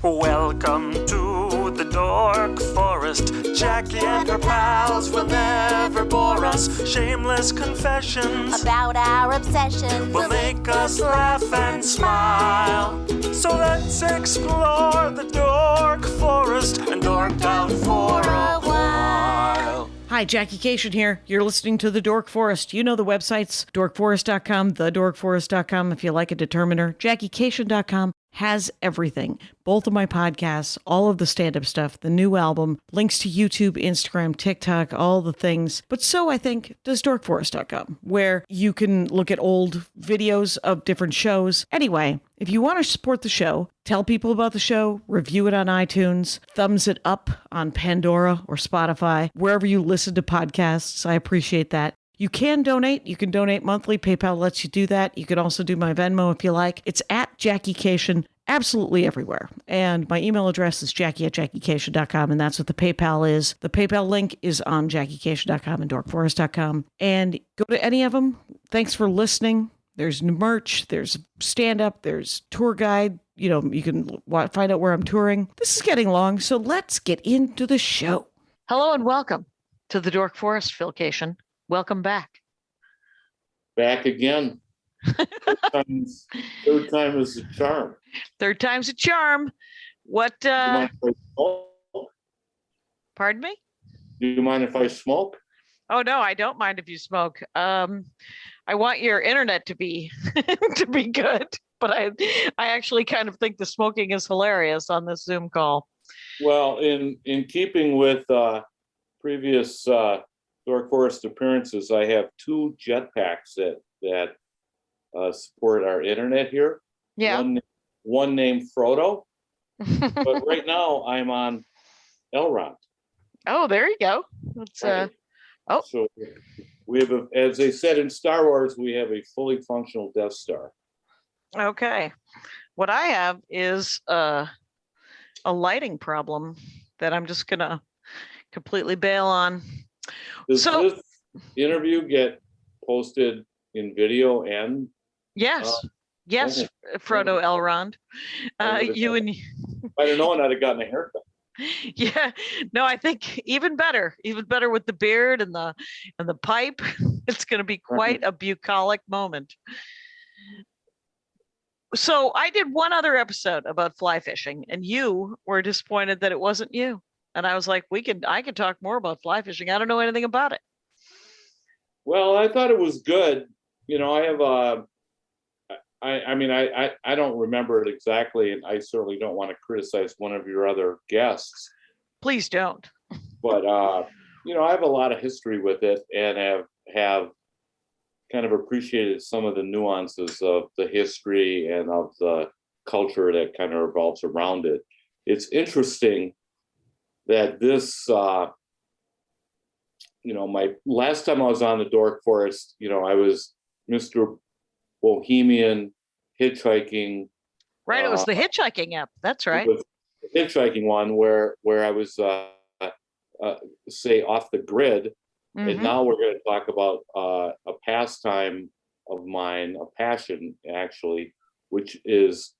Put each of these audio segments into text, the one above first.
Welcome to the Dork Forest. Jackie and her pals will never bore us. Shameless confessions about our obsession will make us laugh and smile. So let's explore the Dork Forest and dork out for a while. Hi, Jackie Kashian here. You're listening to The Dork Forest. You know the websites, dorkforest.com, thedorkforest.com if you like a determiner. JackieKashian.com has everything. Both of my podcasts, all of the stand-up stuff, the new album, links to YouTube, Instagram, TikTok, all the things. But so, I think, does dorkforest.com, where you can look at old videos of different shows. Anyway, if you want to support the show, tell people about the show, review it on iTunes, thumbs it up on Pandora or Spotify, wherever you listen to podcasts. I appreciate that. You can donate. You can donate monthly. PayPal lets you do that. You can also do my Venmo if you like. It's at Jackie Kashian, absolutely everywhere. And my email address is jackie@jackiekashian.com, and that's what the PayPal is. The PayPal link is on jackiekashian.com and dorkforest.com. And go to any of them. Thanks for listening. There's merch, there's stand-up, there's tour guide. You know, you can find out where I'm touring. This is getting long, so let's get into the show. Hello and welcome to the Dork Forest, Phil Kashian. Welcome back. Back again. Third time is the charm. Third time's a charm. What, Do you mind if I smoke? Pardon me? Do you mind if I smoke? Oh, no, I don't mind if you smoke. I want your internet to be to be good, but I actually kind of think the smoking is hilarious on this Zoom call. Well, in keeping with previous Dork Forest appearances, I have two jetpacks that support our internet here. Yeah. One named Frodo, but right now I'm on Elrond. Oh, there you go. That's Right. Oh. So we have, as they said in Star Wars, we have a fully functional Death Star. Okay. What I have is a lighting problem that I'm just gonna completely bail on. Does this interview get posted in video and? Yes. Yes, Frodo Elrond. You and If I'd have known, I'd have gotten a haircut. yeah, no, I think even better with the beard and the pipe. It's going to be quite a bucolic moment. So I did one other episode about fly fishing, and you were disappointed that it wasn't you. And I was like, I can talk more about fly fishing. I don't know anything about it. Well, I thought it was good. You know, I have I don't remember it exactly, and I certainly don't want to criticize one of your other guests. Please don't. But you know, I have a lot of history with it, and have kind of appreciated some of the nuances of the history and of the culture that kind of revolves around it. It's interesting that this, you know, my last time I was on the Dork Forest, you know, I was Mr. Bohemian hitchhiking. Right, it was the hitchhiking app. That's right. The hitchhiking one where I was say off the grid. Mm-hmm. And now we're going to talk about a pastime of mine, a passion actually, which is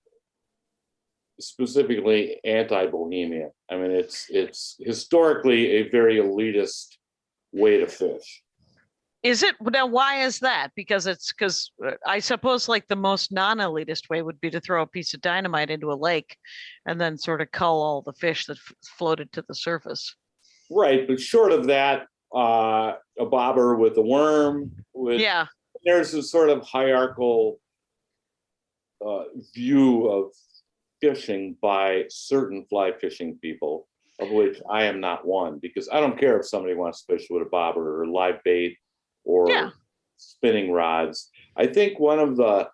specifically anti-bohemian. I mean, it's historically a very elitist way to fish. Is it? Now, why is that? Because I suppose like the most non-elitist way would be to throw a piece of dynamite into a lake and then sort of cull all the fish that floated to the surface. Right, but short of that, a bobber with a worm. Yeah. There's a sort of hierarchical view of fishing by certain fly fishing people, of which I am not one, because I don't care if somebody wants to fish with a bobber or live bait or spinning rods. I think one of the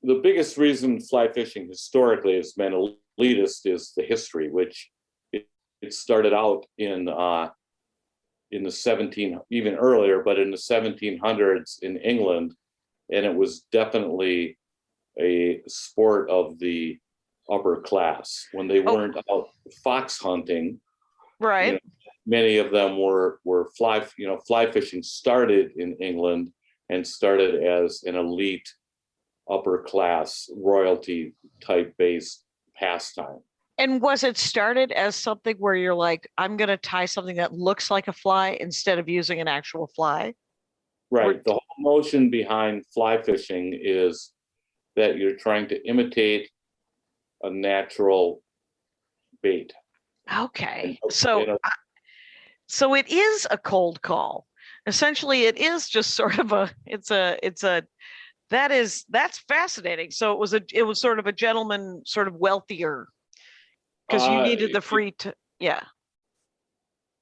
biggest reason fly fishing historically has been elitist is the history, which it started out in the even earlier, but in the 1700s in England, and it was definitely a sport of the upper class when they weren't out fox hunting. Right. You know, many of them were fly fishing started in England and started as an elite upper class royalty type based pastime. And was it started as something where you're like, I'm going to tie something that looks like a fly instead of using an actual fly? Right. The whole notion behind fly fishing is that you're trying to imitate a natural bait. Okay. And- So it is a cold call. Essentially, it is just sort of that's fascinating. So it was sort of a gentleman, sort of wealthier, because you needed the yeah.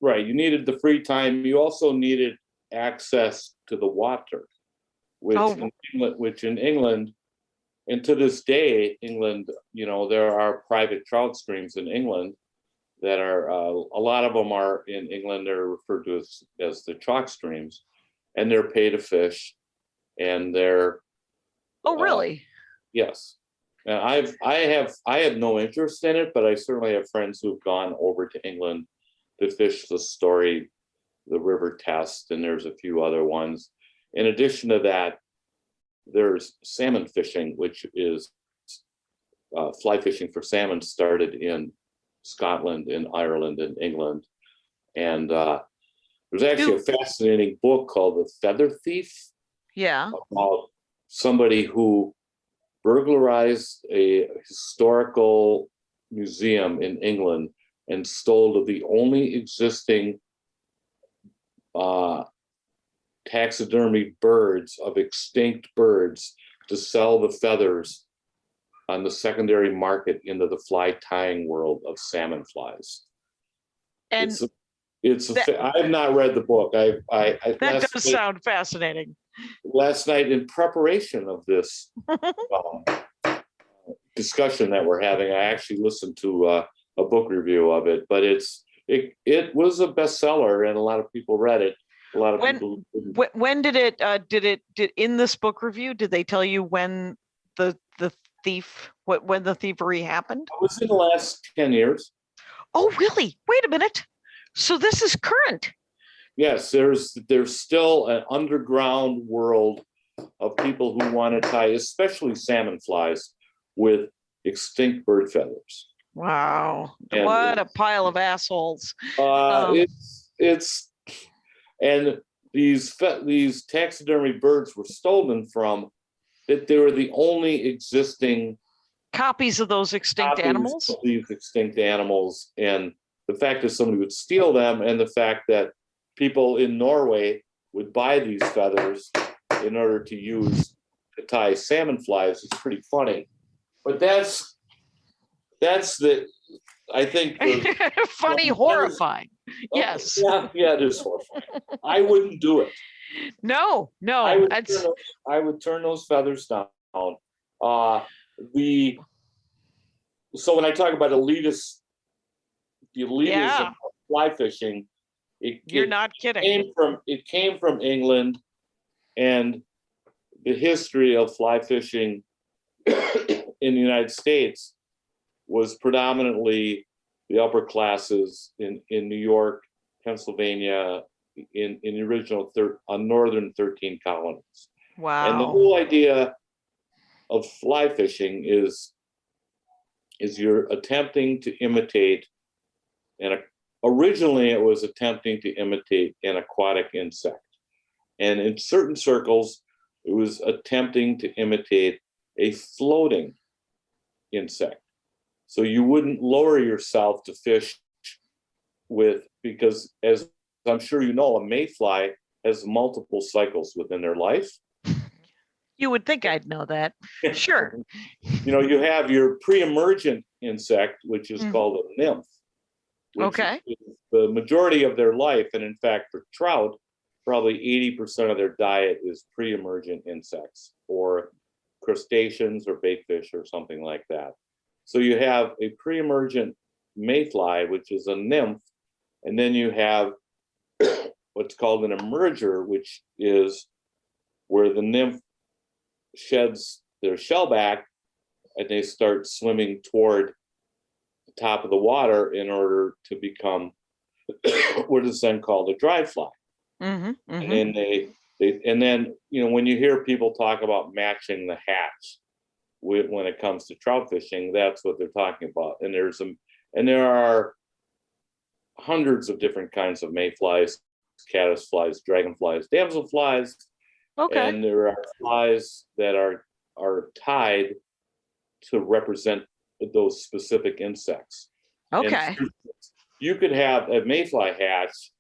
Right. You needed the free time. You also needed access to the water, which in England, and to this day, England, there are private trout streams in England that are, a lot of them are in England, they're referred to as the chalk streams, and they're pay to fish, and they're. Oh, really? Yes. And I have no interest in it, but I certainly have friends who've gone over to England to fish the River Test, and there's a few other ones. In addition to that, there's salmon fishing, which is fly fishing for salmon, started in Scotland, in Ireland, and England. And there's actually a fascinating book called The Feather Thief. Yeah. About somebody who burglarized a historical museum in England and stole the only existing taxidermy birds of extinct birds to sell the feathers on the secondary market into the fly tying world of salmon flies. And I have not read the book. That does sound fascinating. Last night, in preparation of this discussion that we're having, I actually listened to a book review of it. But it was a bestseller, and a lot of people read it. A lot of people. When did it in this book review? Did they tell you when the when the thievery happened? It was in the last 10 years. Oh, really? Wait a minute. So this is current. Yes, there's still an underground world of people who want to tie, especially salmon flies, with extinct bird feathers. Wow. What a pile of assholes. And these taxidermy birds were stolen from, that they were the only existing copies of those extinct animals. Of these extinct animals, and the fact that somebody would steal them, and the fact that people in Norway would buy these feathers in order to tie salmon flies is pretty funny. But that's I think funny, horrifying. Yes. Yeah, it is horrifying. I wouldn't do it. No. I would turn those feathers down. So when I talk about the elitism of fly fishing, you're not kidding. It came from England, and the history of fly fishing in the United States was predominantly the upper classes in New York, Pennsylvania, in the original northern 13 colonies. Wow. And the whole idea of fly fishing is you're attempting to imitate, and originally it was attempting to imitate an aquatic insect. And in certain circles, it was attempting to imitate a floating insect. So you wouldn't lower yourself to fish because, as I'm sure you know, a mayfly has multiple cycles within their life. You would think I'd know that. Sure. You have your pre-emergent insect, which is called a nymph. Okay. The majority of their life, and in fact, for trout, probably 80% of their diet is pre-emergent insects or crustaceans or baitfish or something like that. So you have a pre-emergent mayfly, which is a nymph, and then you have what's called an emerger, which is where the nymph sheds their shell back and they start swimming toward the top of the water in order to become what is then called a dry fly. And then and then when you hear people talk about matching the hatch, when it comes to trout fishing, that's what they're talking about. And there are hundreds of different kinds of mayflies, caddisflies, dragonflies, damselflies, Okay. and there are flies that are tied to represent those specific insects. Okay. And you could have a mayfly hatch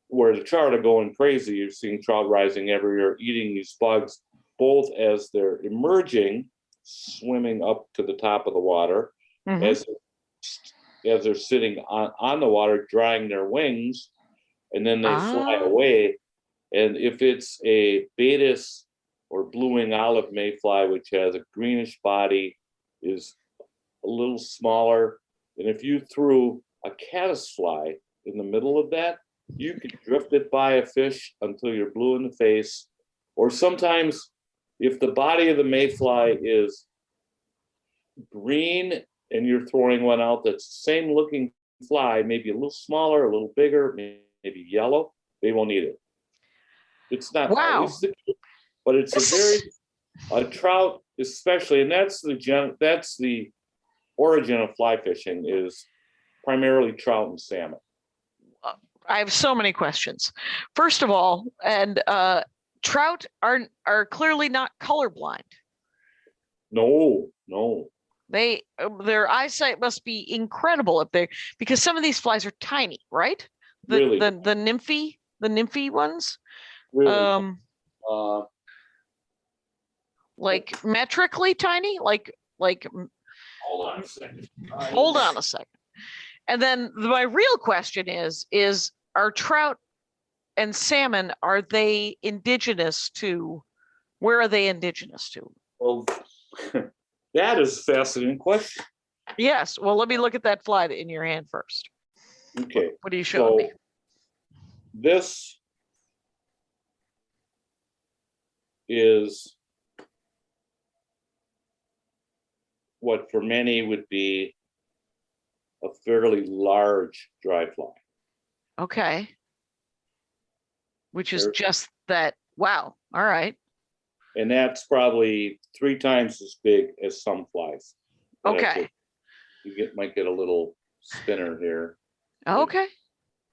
where the trout are going crazy. You're seeing trout rising everywhere, eating these bugs, both as they're emerging, swimming up to the top of the water, as they're sitting on the water, drying their wings, and then they fly away. And if it's a Baetis or blue-wing olive mayfly, which has a greenish body, is a little smaller, and if you threw a caddisfly in the middle of that, you could drift it by a fish until you're blue in the face. Or sometimes, if the body of the mayfly is green and you're throwing one out that's the same looking fly, maybe a little smaller, a little bigger, maybe yellow, they won't eat it. It's not always the case, but it's a trout especially, and that's the origin of fly fishing, is primarily trout and salmon. I have so many questions. First of all, and trout are clearly not colorblind. No. Their eyesight must be incredible up there, because some of these flies are tiny, right? Really? The nymphy ones. Really? Like metrically tiny, like. Hold on a second. Hold on a second. And then my real question is are trout and salmon, are they indigenous to, where are they indigenous to? Well, that is a fascinating question. Yes. Well, let me look at that fly in your hand first. Okay. What are you showing me? This is what for many would be a fairly large dry fly. Okay. Which is There- just that. Wow. All right. And that's probably 3 times as big as some flies. Okay. You might get a little spinner here. Okay.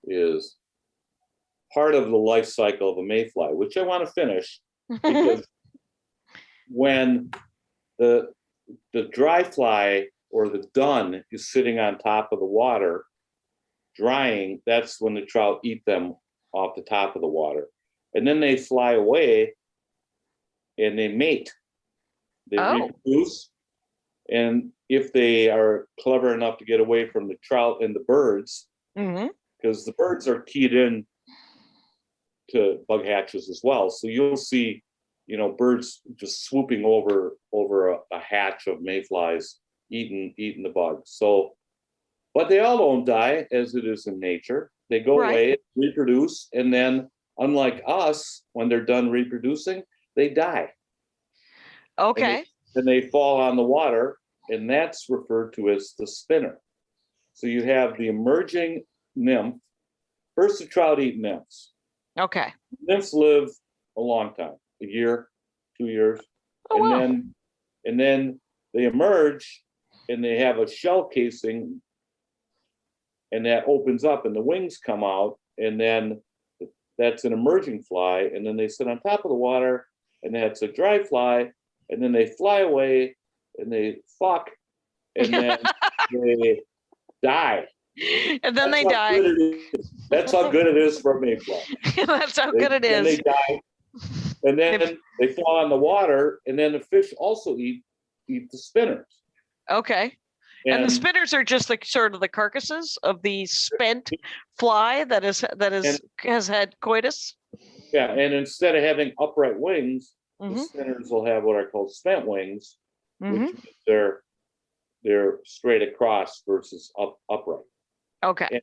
Is part of the life cycle of a mayfly, which I want to finish, because when the dry fly or the dun is sitting on top of the water drying, that's when the trout eat them off the top of the water. And then they fly away and they mate. They reproduce. And if they are clever enough to get away from the trout and the birds, because the birds are keyed in to bug hatches as well. So you'll see, birds just swooping over a hatch of mayflies, eating the bugs. So, but they all don't die, as it is in nature. They go away, reproduce, and then, unlike us, when they're done reproducing, they die. Okay. And they fall on the water, and that's referred to as the spinner. So you have the emerging nymph. First, the trout eat nymphs. Okay. Nymphs live a long time, a year, 2 years. And then they emerge and they have a shell casing, and that opens up and the wings come out, and then that's an emerging fly, and then they sit on top of the water, and that's a dry fly, and then they fly away and they fuck, and then they die. And then they die. That's how good it is for a mayfly. That's how good it is. And they die. And then they fall on the water, and then the fish also eat the spinners. Okay. And the spinners are just like sort of the carcasses of the spent fly that has had coitus. Yeah, and instead of having upright wings, the spinners will have what are called spent wings, which means they're straight across versus upright. Okay. And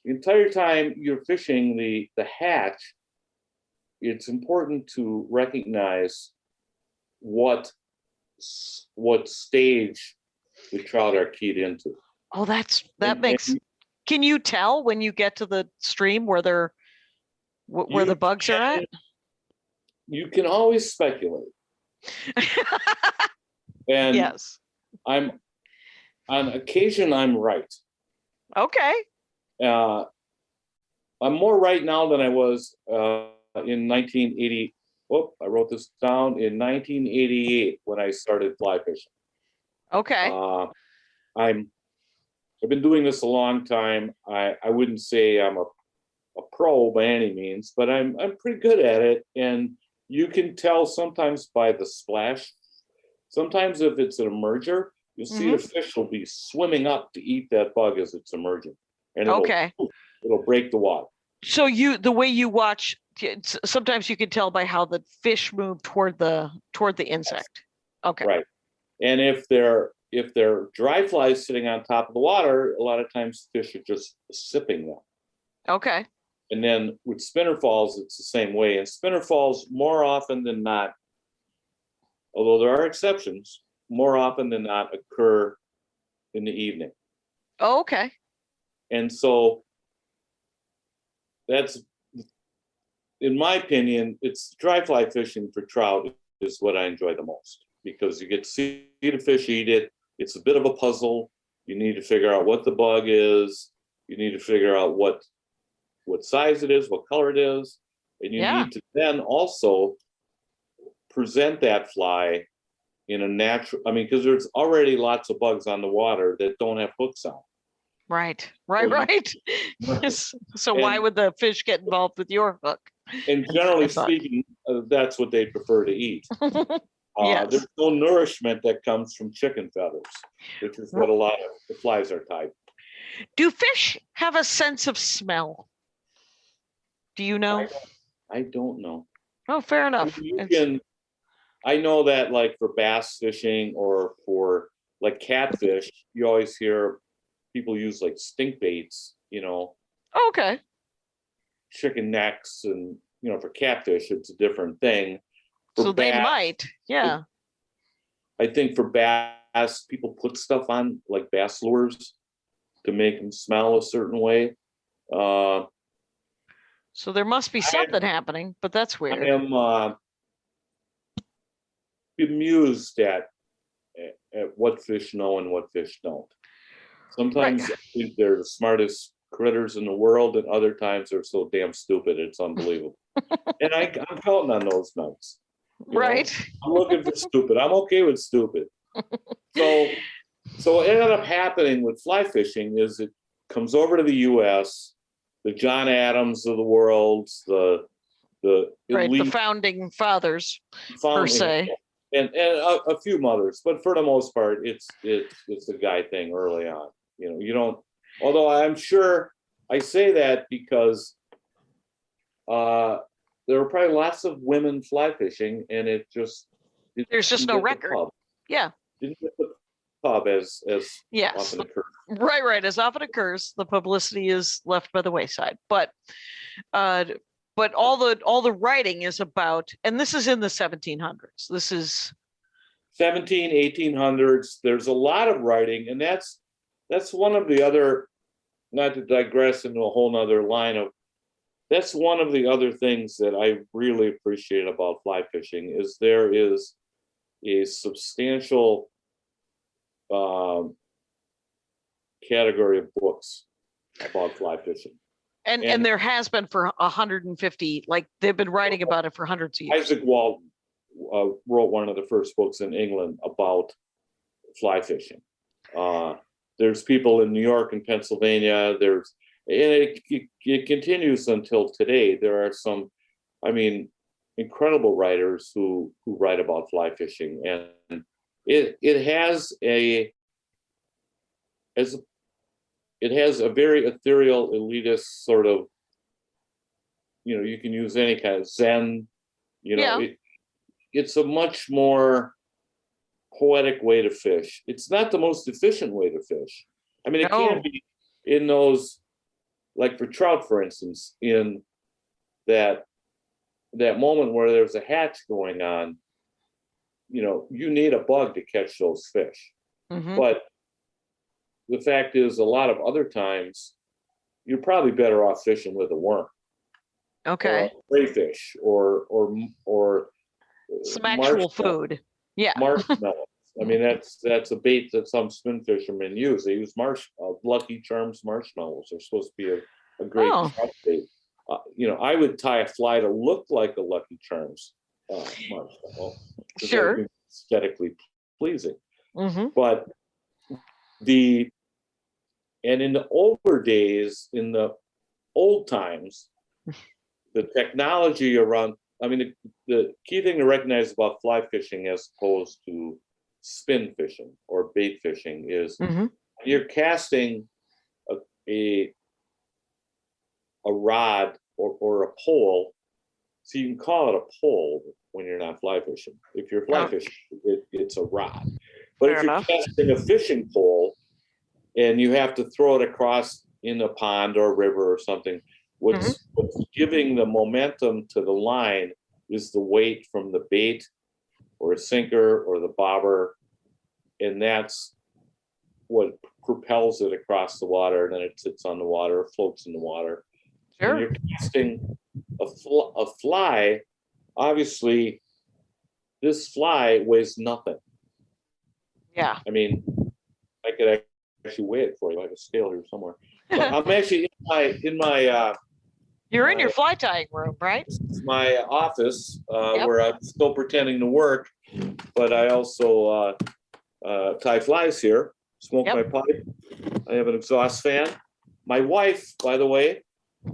the entire time you're fishing the hatch, it's important to recognize what stage the trout are keyed into. Oh, can you tell when you get to the stream where the bugs are at? You can always speculate. And Yes. I'm on occasion I'm right. Okay. I'm more right now than I was in 1980. Oh, I wrote this down in 1988 when I started fly fishing. Okay. I've been doing this a long time. I wouldn't say I'm a pro by any means, but I'm pretty good at it. And you can tell sometimes by the splash. Sometimes if it's an emerger, you'll see a fish will be swimming up to eat that bug as it's emerging, and it'll break the water. So the way you watch, sometimes you can tell by how the fish move toward the insect. Okay. Right. And if they're dry flies sitting on top of the water, a lot of times fish are just sipping them. Okay. And then with spinner falls, it's the same way. And spinner falls, more often than not, although there are exceptions, more often than not occur in the evening. Oh, okay. And so that's, in my opinion, it's dry fly fishing for trout is what I enjoy the most, because you get to see the fish eat it. It's a bit of a puzzle. You need to figure out what the bug is. You need to figure out what size it is, what color it is. And you need to then also present that fly in a natural, because there's already lots of bugs on the water that don't have hooks on. Right. So And, why would the fish get involved with your hook? And generally speaking, that's what they prefer to eat. Yes. There's no nourishment that comes from chicken feathers, which is what a lot of the flies are tied. Do fish have a sense of smell? Do you know? I don't know. Oh, fair enough. I know that, like, for bass fishing or for like catfish, you always hear people use like stink baits, Okay. chicken necks, and for catfish it's a different thing. So they might, yeah. I think for bass, people put stuff on like bass lures to make them smell a certain way. So there must be something happening, but that's weird. I am amused at what fish know and what fish don't. Sometimes I think they're the smartest critters in the world, and other times they're so damn stupid it's unbelievable. And I'm counting on those nights. Right. I'm looking for stupid. I'm okay with stupid. So what ended up happening with fly fishing is it comes over to the US, the John Adams of the world, the elite, the founding fathers, per se. And a few mothers, but for the most part, it's a guy thing early on. You don't. Although I'm sure I say that because there were probably lots of women fly fishing, and there's just no record. Yeah. Didn't get the pub as often occurs. Right. As often occurs, the publicity is left by the wayside. But all the writing is about, and this is in the 1700s. This is 1800s. There's a lot of writing, and that's one of the other, not to digress into a whole nother line of, that's one of the other things that I really appreciate about fly fishing is there is a substantial category of books about fly fishing. And there has been for 150, like they've been writing about it for hundreds of years. Isaac Walton wrote one of the first books in England about fly fishing. There's people in New York and Pennsylvania. And it continues until today. There are some, incredible writers who write about fly fishing, and it has a very ethereal, elitist sort of, you can use any kind of Zen, it's a much more poetic way to fish. It's not the most efficient way to fish. It can be in those, like for trout, for instance, in that moment where there's a hatch going on, you need a bug to catch those fish. Mm-hmm. But the fact is, a lot of other times, you're probably better off fishing with a worm. Okay. Or a crayfish, or some actual food. Yeah. Marshmallows. I mean, that's a bait that some spin fishermen use. They use Lucky Charms marshmallows. They're supposed to be a great trout bait. I would tie a fly to look like a Lucky Charms marshmallow. Sure. Aesthetically pleasing. Mm-hmm. And in the older days, in the old times, the technology around, the key thing to recognize about fly fishing as opposed to spin fishing or bait fishing is you're casting a rod or a pole. So you can call it a pole when you're not fly fishing. If you're fly fishing, it's a rod. But if you're casting a fishing pole and you have to throw it across in a pond or a river or something, what's giving the momentum to the line is the weight from the bait or a sinker or the bobber. And that's what propels it across the water. And then it sits on the water, floats in the water. Sure. When you're casting a fly, obviously, this fly weighs nothing. Yeah. I mean, I could actually weigh it for you. I have a scale here somewhere. But I'm actually in my you're in your fly tying room, right? It's my office where I'm still pretending to work, but I also tie flies here, smoke my pipe. I have an exhaust fan. My wife, by the way,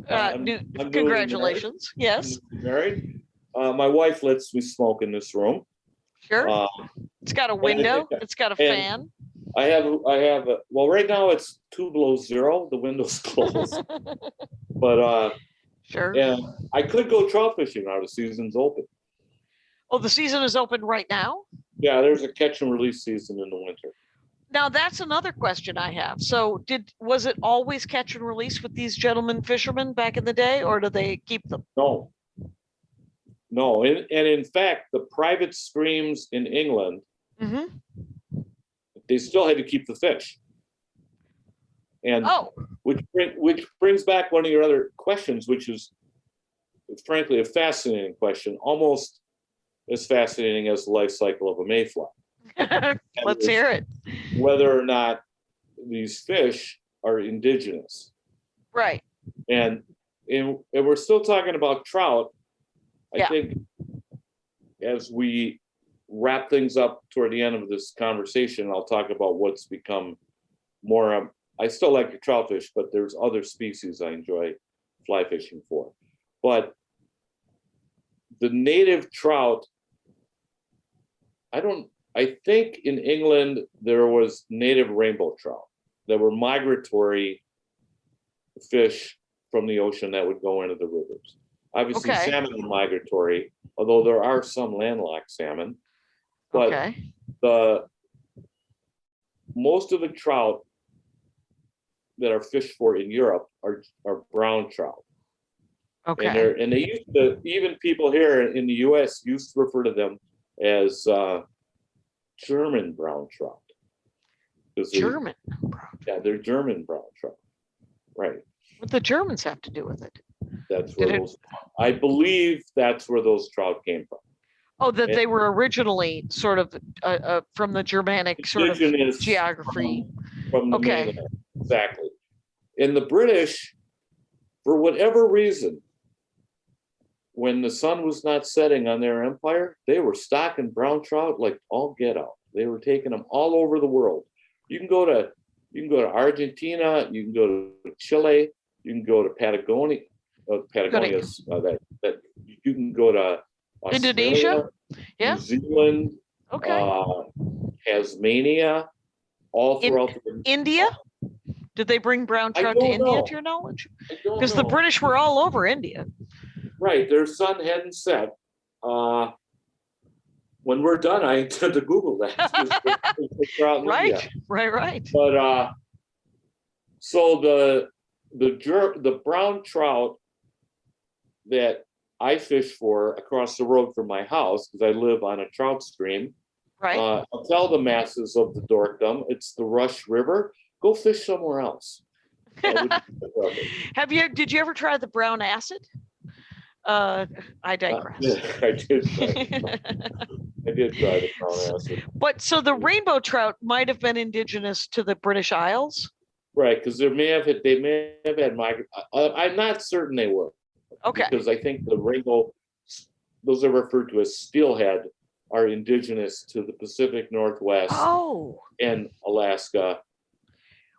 I'm congratulations. Yes. Married. My wife lets me smoke in this room. Sure. It's got a window. It's got a fan. I have well, right now it's 2 below zero. The window's closed. But sure. And I could go trout fishing now. The season's open. Oh, the season is open right now? Yeah, there's a catch and release season in the winter. Now that's another question I have. So was it always catch and release with these gentlemen fishermen back in the day, or do they keep them? No. And in fact, the private streams in England, they still had to keep the fish. And which brings back one of your other questions, which is frankly a fascinating question, almost as fascinating as the life cycle of a mayfly. Let's hear it. Whether or not these fish are indigenous. Right. And we're still talking about trout. I think as we wrap things up toward the end of this conversation, I'll talk about what's become more. I still like the trout fish, but there's other species I enjoy fly fishing for. But the native trout, I think in England there was native rainbow trout that were migratory fish from the ocean that would go into the rivers. Obviously, salmon are migratory, although there are some landlocked salmon. But most of the trout that are fished for in Europe are brown trout. Okay. And they used to, even people here in the U.S. used to refer to them as German brown trout. German brown trout. Yeah, they're German brown trout. Right. What the Germans have to do with it? That's where I believe that's where those trout came from. Oh, that they were originally sort of from the Germanic sort of geography. From the mainland. Exactly. And the British, for whatever reason, when the sun was not setting on their empire, they were stocking brown trout like all get out. They were taking them all over the world. You can go to Argentina, you can go to Chile, you can go to Patagonia. Patagonia's that you can go to Australia, Indonesia, New Zealand, Tasmania, all throughout India. Did they bring brown trout to India, to your knowledge? Because the British were all over India. Right. Their sun hadn't set. When we're done, I intend to Google that. Right. But so the brown trout that I fish for across the road from my house, because I live on a trout stream. Right. I'll tell the masses of the dorkdom, it's the Rush River. Go fish somewhere else. Did you ever try the brown acid? I digress. I did try the brown acid. But so the rainbow trout might have been indigenous to the British Isles. Right, because they may have had migrant. I'm not certain they were. Okay. Because I think the rainbow, those are referred to as steelhead, are indigenous to the Pacific Northwest Oh. and Alaska.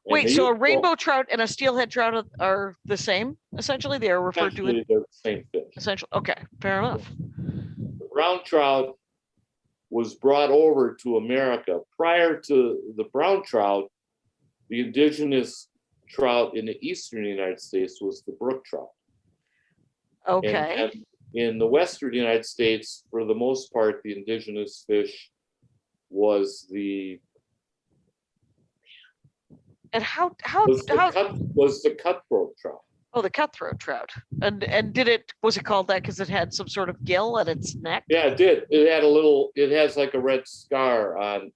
And Wait, they so a use- rainbow trout and a steelhead trout are the same? Essentially, they are referred to Essentially, they're the same fish. essentially. Okay, fair enough. The brown trout was brought over to America. Prior to the brown trout, the indigenous trout in the eastern United States was the brook trout. Okay. And in the western United States, for the most part, the indigenous fish was the And how was the cutthroat trout. oh, the cutthroat trout. And was it called that because it had some sort of gill at its neck? Yeah, it did. It has like a red scar on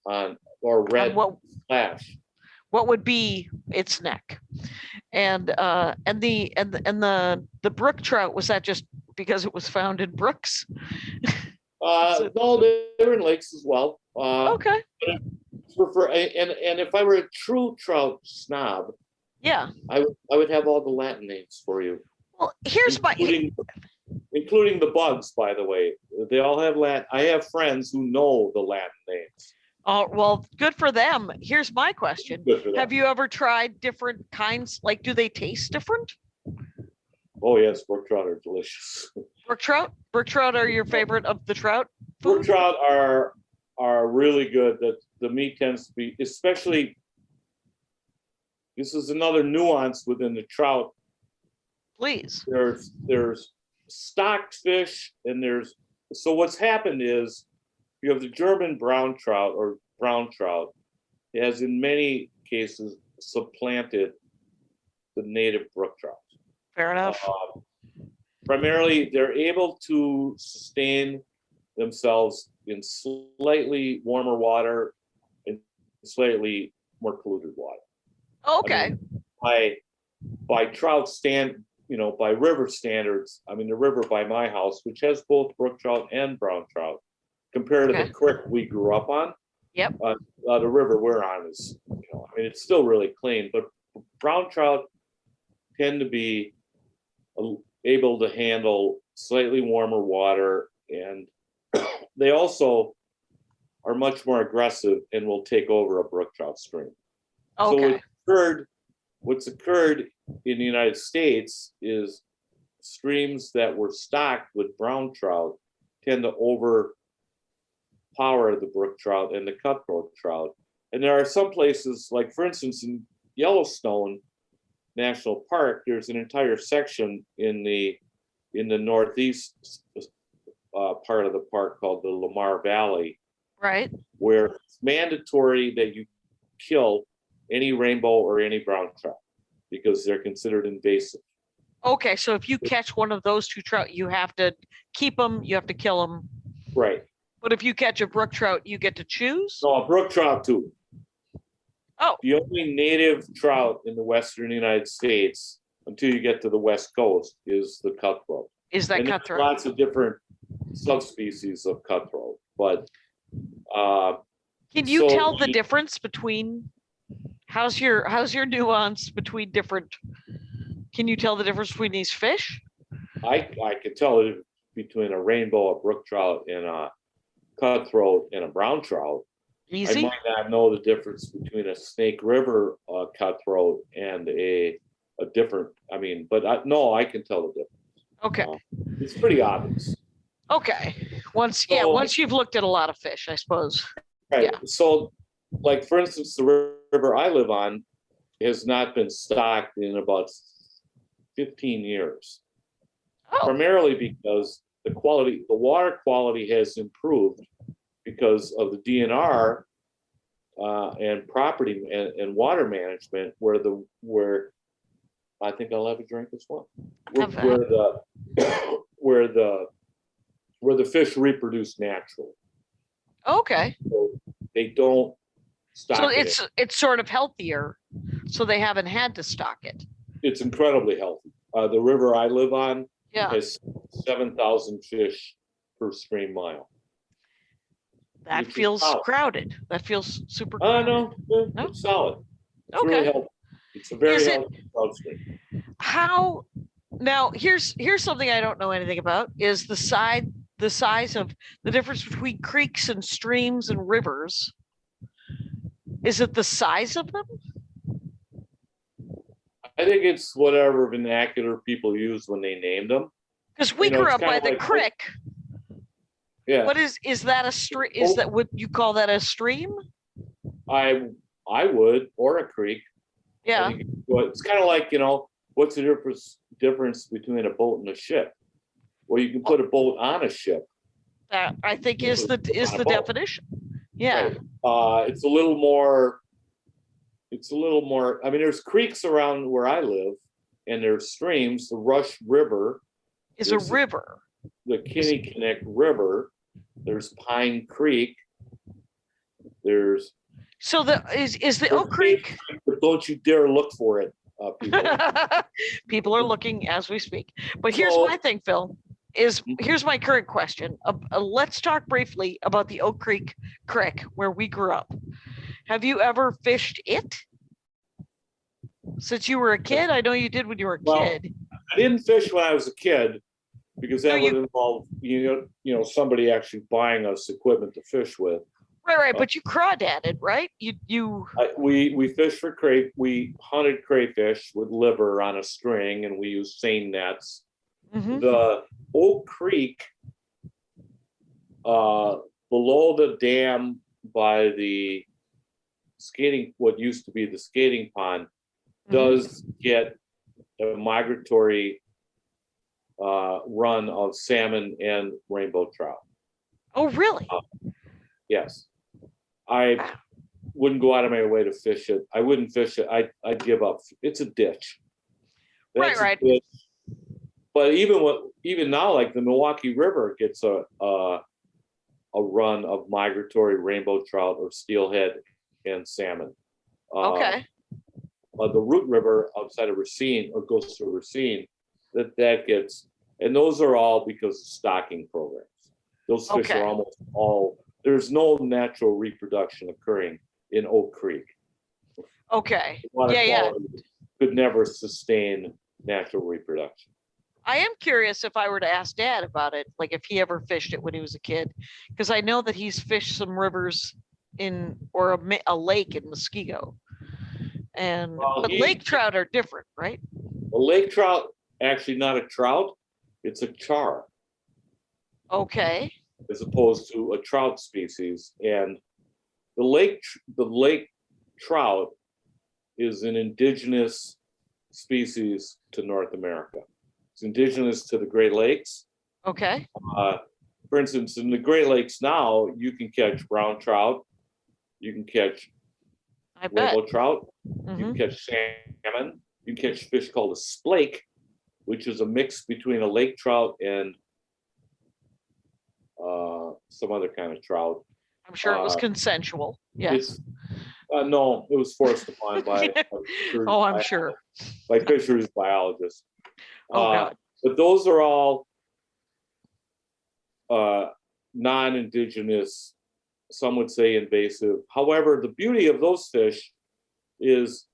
or red And what splash. would be its neck? And the brook trout, was that just because it was found in brooks? No, they're in lakes as well. Okay. And if I were a true trout snob, Yeah. I would have all the Latin names for you. Well, here's including the bugs, by the way. They all have Latin. I have friends who know the Latin names. Oh, well, good for them. Here's my question. Good for them. Have you ever tried different kinds? Like, do they taste different? Oh yes, brook trout are delicious. Brook trout? Brook trout are your favorite of the trout Brook food? trout are really good. The meat tends to be, especially. This is another nuance within the trout. Please. There's stocked fish and so what's happened is you have the German brown trout or brown trout. It has in many cases supplanted the native brook trout. Fair enough. Primarily, they're able to sustain themselves in slightly warmer water and slightly more polluted water. Okay. I mean, by trout by river standards, I mean the river by my house, which has both brook trout and brown trout, compared to Okay. the creek we grew up on. Yep. The river we're on is, it's still really clean, but brown trout tend to be able to handle slightly warmer water, and they also are much more aggressive and will take over a brook trout stream. Okay. So what's occurred in the United States is streams that were stocked with brown trout tend to overpower the brook trout and the cutthroat trout. And there are some places, like for instance, in Yellowstone National Park, there's an entire section in the northeast part of the park called the Lamar Valley, Right. where it's mandatory that you kill any rainbow or any brown trout because they're considered invasive. Okay. So if you catch one of those two trout, you have to keep them, you have to kill them. Right. But if you catch a brook trout, you get to choose? No, a brook trout too. Oh. The only native trout in the western United States, until you get to the west coast, is the cutthroat. Is that And there's cutthroat? lots of different subspecies of cutthroat, but Can you so tell the the- difference between how's your nuance between different? Can you tell the difference between these fish? I can tell it between a rainbow, a brook trout, and a cutthroat and a brown trout. I Easy. might not know the difference between a Snake River cutthroat and a different. But I can tell the difference. Okay. It's pretty obvious. Okay. Once you've looked at a lot of fish, I suppose. Right. Yeah. So, like for instance, the river I live on has not been stocked in about 15 years. Oh. Primarily because the water quality has improved because of the DNR and property and water management, where I think I'll have a drink as well. Where the fish reproduce naturally. Okay. So they don't stock So it. it's sort of healthier, so they haven't had to stock it. It's incredibly healthy. The river I live on Yeah, has 7,000 fish per stream mile. that which is feels solid. crowded. That feels super I crowded. know, No? it's solid. It's really Okay. healthy. It's a very Is it healthy trout stream. how now here's something I don't know anything about is the size of the difference between creeks and streams and rivers. Is it the size of them? I think it's whatever vernacular people use when they named them. Because we You know, grew it's up by kinda the like- creek. Yeah, What is that a stream? Is that what you call that a stream? I would, or a creek. I Yeah. think it's kind of like, what's the difference between a boat and a ship? Well, you can put a boat on a ship. That I think is On a the boat. definition. Yeah. Right. It's a little more. I mean, there's creeks around where I live, and there's streams. The Rush River, Is a there's- river. the Kinnickinnick River. There's Pine Creek. There's. So is the there's Oak Creek? But don't you dare look for it, people. People are looking as we speak. But here's So- my thing, Phil. Here's my current question. Let's talk briefly about the Oak Creek Creek where we grew up. Have you ever fished it? Since you were a kid, I know you did when you were a Well, kid. I didn't fish when I was a kid because that No, would involve somebody actually buying us equipment to fish with. Right. But you crawdadded, right? You. We fished for we hunted crayfish with liver on a string, and we used seine nets. Mhm. The Oak Creek, below the dam by the what used to be the skating pond, does get a migratory run of salmon and rainbow trout. Oh, really? Yes. I wouldn't go out of my way to fish it. I wouldn't fish it. I'd give up. It's a ditch. That's a Right. ditch. But even now, like the Milwaukee River gets a run of migratory rainbow trout or steelhead and salmon. Okay. The Root River outside of Racine, or goes through Racine, that gets, and those are all because of stocking programs. Those fish Okay. are almost all. There's no natural reproduction occurring in Oak Creek. Okay. Water Yeah. quality could never sustain natural reproduction. I am curious if I were to ask Dad about it, like if he ever fished it when he was a kid, because I know that he's fished some rivers or a lake in Muskego, but lake trout are different, right? A lake trout, actually not a trout, it's a char, Okay. as opposed to a trout species. And the lake trout is an indigenous species to North America. It's indigenous to the Great Lakes. Okay. For instance, in the Great Lakes now, you can catch brown trout, you can catch I bet. rainbow trout, Mhm. you can catch salmon, you can catch fish called a splake, which is a mix between a lake trout and some other kind of trout. I'm sure it was consensual. Yes. No, it was forced upon by Oh, I'm sure. by fisheries biologists. Oh, God. But those are all non-indigenous, some would say invasive. However, the beauty of those fish is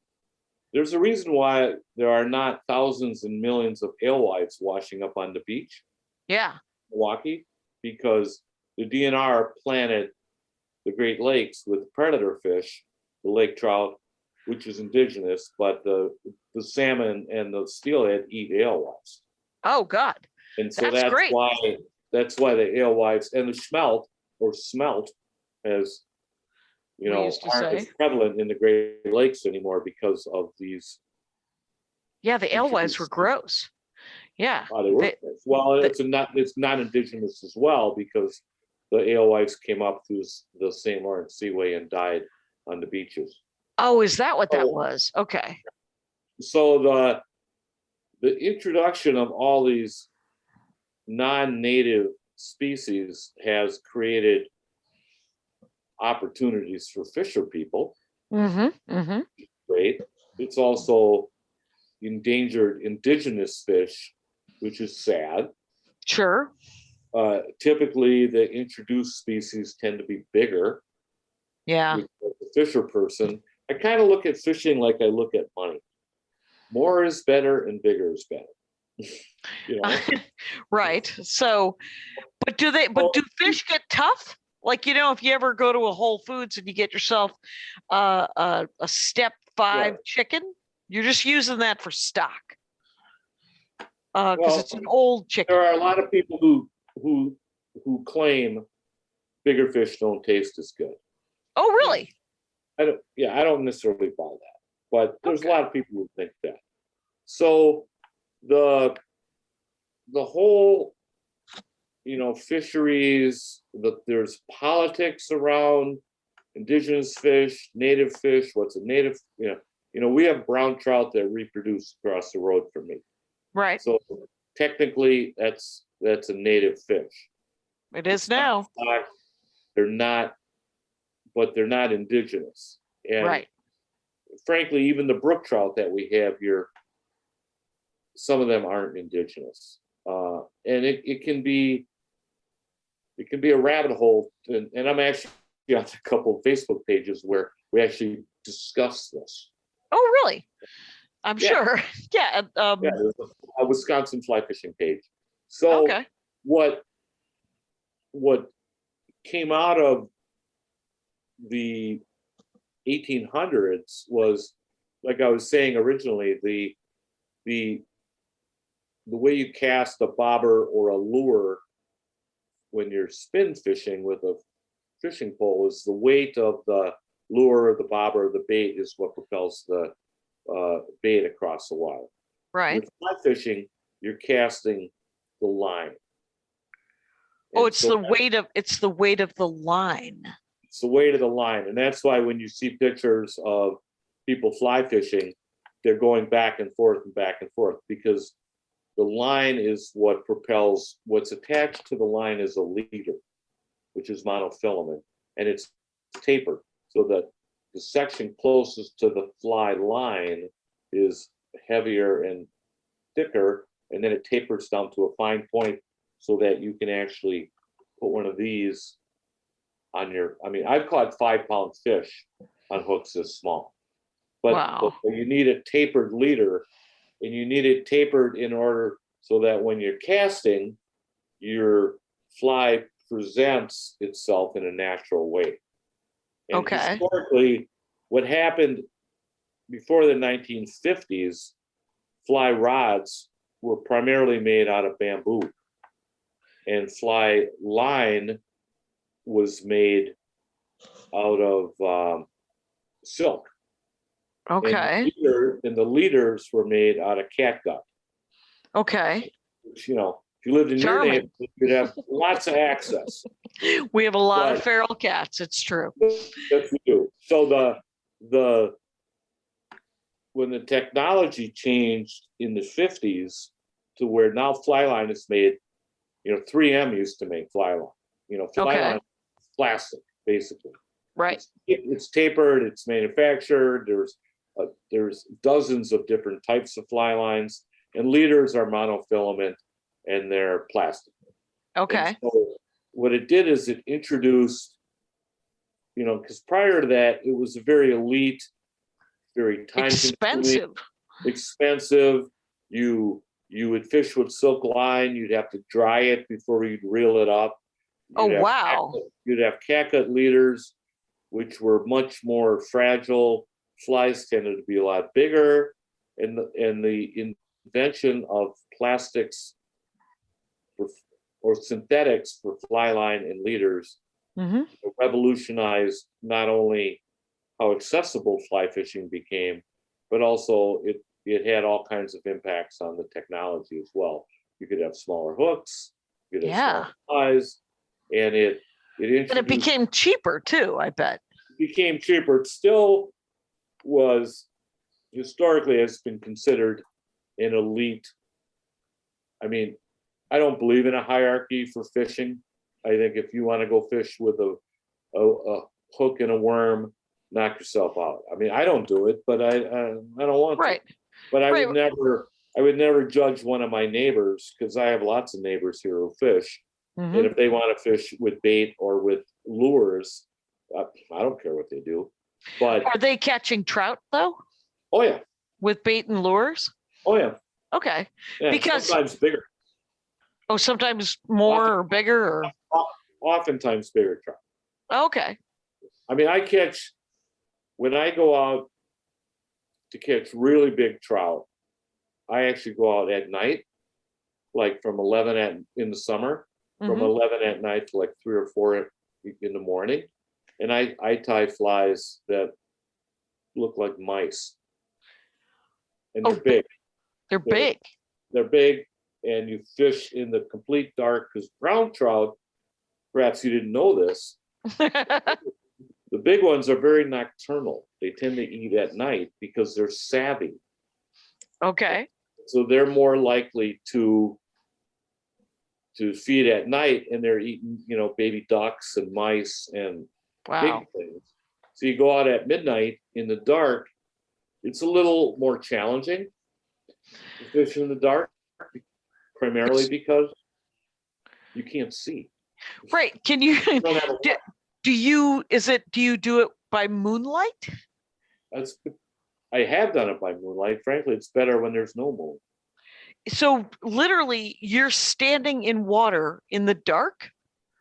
there's a reason why there are not thousands and millions of alewives washing up on the beach, Yeah. Milwaukee, because the DNR planted the Great Lakes with predator fish, the lake trout, which is indigenous, but the salmon and the steelhead eat alewives. Oh, God. And so That's great. that's why the alewives and the smelt as We used to aren't as say. prevalent in the Great Lakes anymore because of these. Yeah, the alewives were gross. Yeah. It's not indigenous as well because the alewives came up through the St. Lawrence Seaway and died on the beaches. Oh, is that what that Oh. was? Okay. So the introduction of all these non-native species has created opportunities for fisher people. Mm-hmm. Mm-hmm. Great. It's also endangered indigenous fish, which is sad. Sure. Typically, the introduced species tend to be bigger. Yeah. Which, as a fisher person, I kind of look at fishing like I look at money. More is better and bigger is better. You know? Right. So, but do fish get tough? Like, if you ever go to a Whole Foods and you get yourself a step 5 chicken, you're just using that for stock. Because it's an old chicken. There are a lot of people who claim bigger fish don't taste as good. Oh, really? I don't necessarily buy that, but there's a lot of people who think that. So the whole, fisheries, there's politics around indigenous fish, native fish. What's a native? We have brown trout that reproduce across the road from me. Right. So technically, that's a native fish. It is now. They're not, but they're not indigenous. And right. Frankly, even the brook trout that we have here, some of them aren't indigenous. And it can be a rabbit hole. And I'm actually on a couple of Facebook pages where we actually discuss this. Oh, really? I'm sure. Yeah. There's a Wisconsin fly fishing page. So okay. What came out of the 1800s was, like I was saying originally, the way you cast a bobber or a lure when you're spin fishing with a fishing pole is the weight of the lure or the bobber or the bait is what propels the bait across the water. Right. With fly fishing, you're casting the line. Oh, it's the weight of the line. It's the weight of the line. And that's why when you see pictures of people fly fishing, they're going back and forth, because the line is what propels. What's attached to the line is a leader, which is monofilament, and it's tapered so that the section closest to the fly line is heavier and thicker, and then it tapers down to a fine point so that you can actually put one of these on your, I've caught 5-pound fish on hooks this small, but you need a tapered leader, and you need it tapered in order so that when you're casting, your fly presents itself in a natural way. And okay. Historically, what happened before the 1950s, fly rods were primarily made out of bamboo, and fly line was made out of silk. Okay. And the leaders were made out of catgut. Okay. Which, if you lived in your neighborhood, you'd have lots of access. We have a lot of feral cats. It's true. Yes, we do. So when the technology changed in the 50s to where now fly line is made, 3M used to make fly line. Fly line is plastic, basically. Right. It's tapered, it's manufactured. There's dozens of different types of fly lines, and leaders are monofilament and they're plastic. Okay. And so what it did is it introduced, because prior to that, it was a very elite, very time-consuming, expensive. You would fish with silk line. You'd have to dry it before you'd reel it up. You'd have catgut leaders, which were much more fragile. Flies tended to be a lot bigger, and the invention of plastics or synthetics for fly line and leaders revolutionized not only how accessible fly fishing became, but also it had all kinds of impacts on the technology as well. You could have smaller hooks, you could have smaller flies, and it became cheaper too, I bet. It became cheaper. It still was, historically, has been considered an elite. I don't believe in a hierarchy for fishing. I think if you want to go fish with a hook and a worm, knock yourself out. I don't do it, but I don't want to. But I would never I would never judge one of my neighbors because I have lots of neighbors here who fish. Mhm. And if they want to fish with bait or with lures, I don't care what they do. But Are they catching trout though oh yeah, with bait and lures? oh yeah, Okay. yeah. Because- Sometimes bigger, Oh, sometimes more or bigger or oftentimes bigger trout. okay. I mean, when I go out to catch really big trout, I actually go out at night, like from 11 in the summer, from Mhm. 11 at night to like 3 or 4 in the morning. And I tie flies that look like mice. And they're Oh, big. They're big. They're big, and you fish in the complete dark because brown trout, perhaps you didn't know this, the big ones are very nocturnal. They tend to eat at night because they're savvy. Okay. So they're more likely to feed at night, and they're eating, baby ducks and mice and Wow. big things. So you go out at midnight in the dark, it's a little more challenging to fish in the dark, primarily because you can't see. Right. Can you You don't have a do you do it by moonlight? I have done it by moonlight. Frankly, it's better when there's no moon. So literally you're standing in water in the dark?